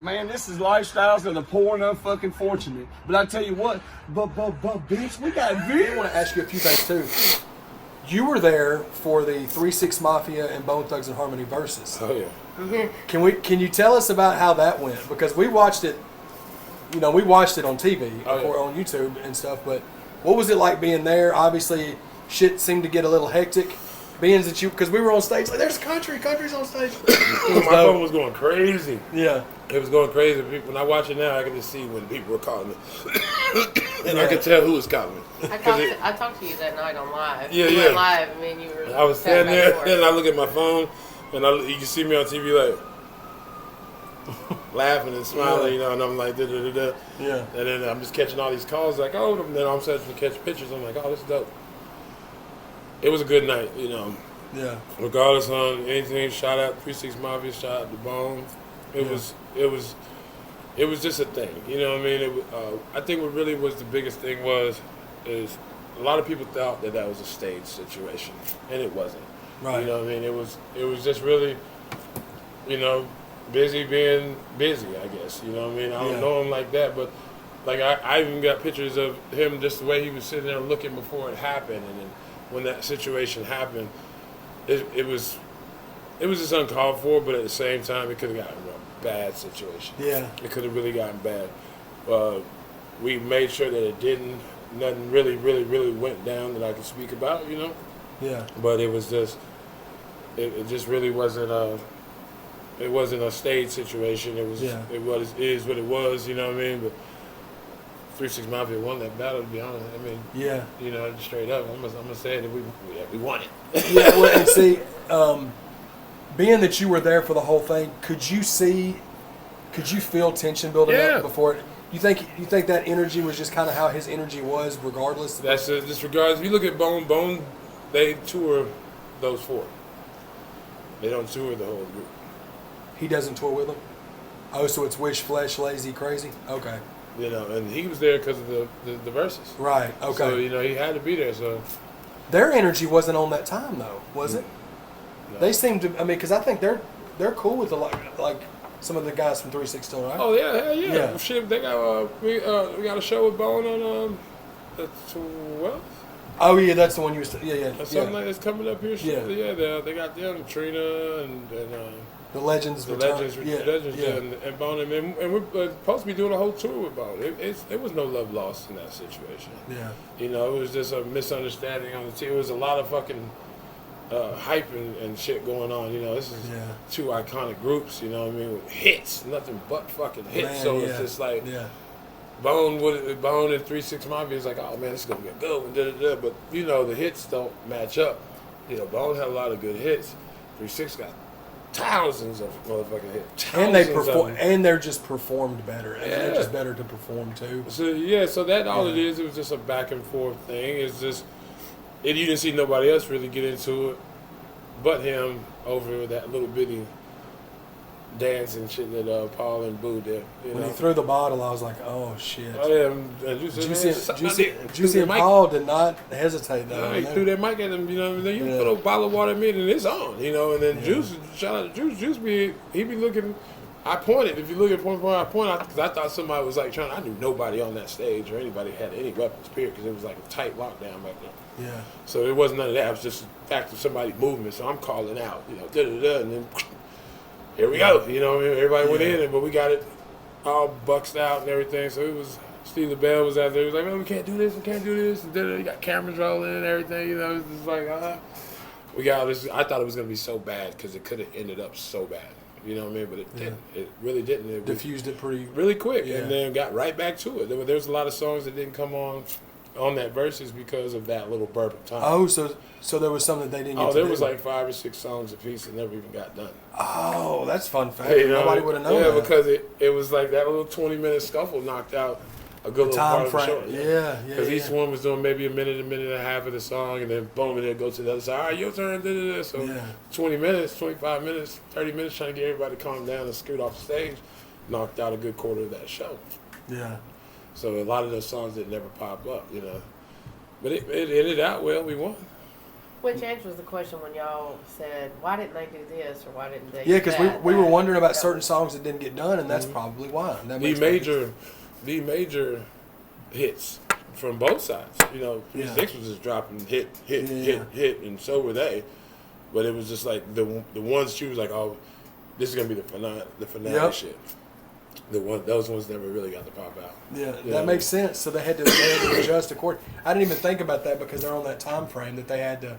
Man, this is lifestyles of the poor and unfucking fortunate. But I tell you what, but bitch, we got I want to ask you a few things too. You were there for the 3-6 Mafia and Bone Thugs and Harmony Verzuz. Oh yeah. Can you tell us about how that went? Because we watched it. You know, we watched it on TV or on YouTube and stuff. But what was it like being there? Obviously, shit seemed to get a little hectic. Being that because we were on stage, like there's country's on stage. My phone was going crazy. Yeah. It was going crazy. When I watch it now, I can just see when people were calling me. And I could tell who was calling me. I talked to you that night on live. Yeah, you yeah. were live. I mean, you were. I was standing there, and I look at my phone, and you can see me on TV like laughing and smiling, you know, and I'm like, da da da da. Yeah. And then I'm just catching all these calls, like, oh, and then I'm starting to catch pictures. I'm like, oh, this is dope. It was a good night, you know. Yeah. Regardless on anything, shout out 3-6 Mafia, shout out to Bone. It was just a thing, you know what I mean? I think what really was the biggest thing is a lot of people thought that was a stage situation, and it wasn't. Right. You know what I mean? It was just really, you know, busy being busy, I guess. You know what I mean? I don't know him like that, but like I even got pictures of him just the way he was sitting there looking before it happened, and then when that situation happened, it was just uncalled for, but at the same time, it could have gotten a bad situation. Yeah. It could have really gotten bad. We made sure that it didn't. Nothing really went down that I could speak about, you know? Yeah. But it was just, it just really wasn't a stage situation. It is what it was, you know what I mean? But 3-6 Mafia won that battle, to be honest. I mean, you know, straight up, I'm gonna say that we won it. Yeah, well, and see, being that you were there for the whole thing, could you feel tension building up before it? You think that energy was just kind of how his energy was, regardless? That's just regardless. If you look at Bone, they tour those four. They don't tour the whole group. He doesn't tour with them? Oh, so it's Wish, Flesh, Lazy, Crazy? Okay. You know, and he was there because of the Verzuz. Right, okay. So, you know, he had to be there, so. Their energy wasn't on that time, though, was it? No. They seem to, I mean, because I think they're cool with like some of the guys from 3-6 still, right? Oh, yeah, hell yeah. Yeah. Shit, they got, we got a show with Bone on the 12th. Oh, yeah, that's the one you was, Something like that's coming up here. Yeah, they got them, Trina, and the Legends. And Bone, and we're supposed to be doing a whole tour with Bone. It was no love lost in that situation. Yeah. You know, it was just a misunderstanding on the team. It was a lot of fucking hype and shit going on. You know, this is two iconic groups, you know what I mean, with hits, nothing but fucking hits. Man, so it's just like Bone and 3-6 Mafia is like, oh man, this is gonna get good, and but you know, the hits don't match up. You know, Bone had a lot of good hits. 3-6 got thousands of motherfucking hits. And they perform, and they're just performed better. And they're just better to perform too. So that all it is. It was just a back and forth thing. It's just, you didn't see nobody else really get into it, but him over that little bitty dance and shit that Paul and Boo did. When he threw the bottle, I was like, oh shit. Oh yeah, Juicy and Paul did not hesitate though. He threw that mic at him, you know. And then you put a bottle of water in me, and it's on, you know. And then Juice, shout out to Juice. He be looking. I pointed. If you look at point, I pointed because I thought somebody was like trying. I knew nobody on that stage or anybody had any weapons. Period, because it was like a tight lockdown back then. Yeah. So it wasn't none of that. It was just the fact of somebody moving. So I'm calling out, you know, and then here we go. You know, everybody went in, but we got it all buxed out and everything. So it was. Steve LaBelle was out there. He was like, man, we can't do this. And you got cameras rolling and everything. You know, it's just like, we got this. I thought it was gonna be so bad because it could have ended up so bad. You know what I mean? But it didn't. It really didn't. It diffused it really quick, and then got right back to it. There was a lot of songs that didn't come on that Verzuz because of that little burp of time. Oh, so there was something that they didn't get to there do. was like 5 or 6 songs a piece that never even got done. Oh, that's fun fact. You know, nobody would have known that. Yeah, because it was like that little 20-minute scuffle knocked out a good little part of the show. Yeah. Because each one was doing maybe a minute and a half of the song, and then boom, and then go to the other side. All right, your turn. So 20 minutes, 25 minutes, 30 minutes trying to get everybody to calm down and scoot off the stage, knocked out a good quarter of that show. Yeah. So a lot of those songs that never pop up, you know. But it ended out well. We won. Which answers the question when y'all said, why didn't they do this or why didn't they Yeah, do because that? we were wondering about That certain was- songs that didn't get done, and that's probably why. That makes The major hits from both sides. You know, Yeah. 6 was just dropping hit, Yeah. hit, and so were they. But it was just like the ones she was like, oh, this is gonna be the finale Yep. shit. Those ones never really got to pop out. Yeah, You that know? makes sense. So they had to adjust according. I didn't even think about that because they're on that time frame that they had to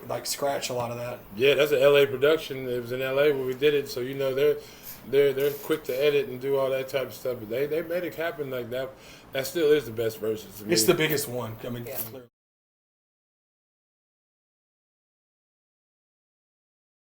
like scratch a lot of that. Yeah, that's an LA production. It was in LA where we did it, so you know they're quick to edit and do all that type of stuff. But they made it happen like that. That still is the best version to me. It's the biggest one. I mean, Yeah. clearly.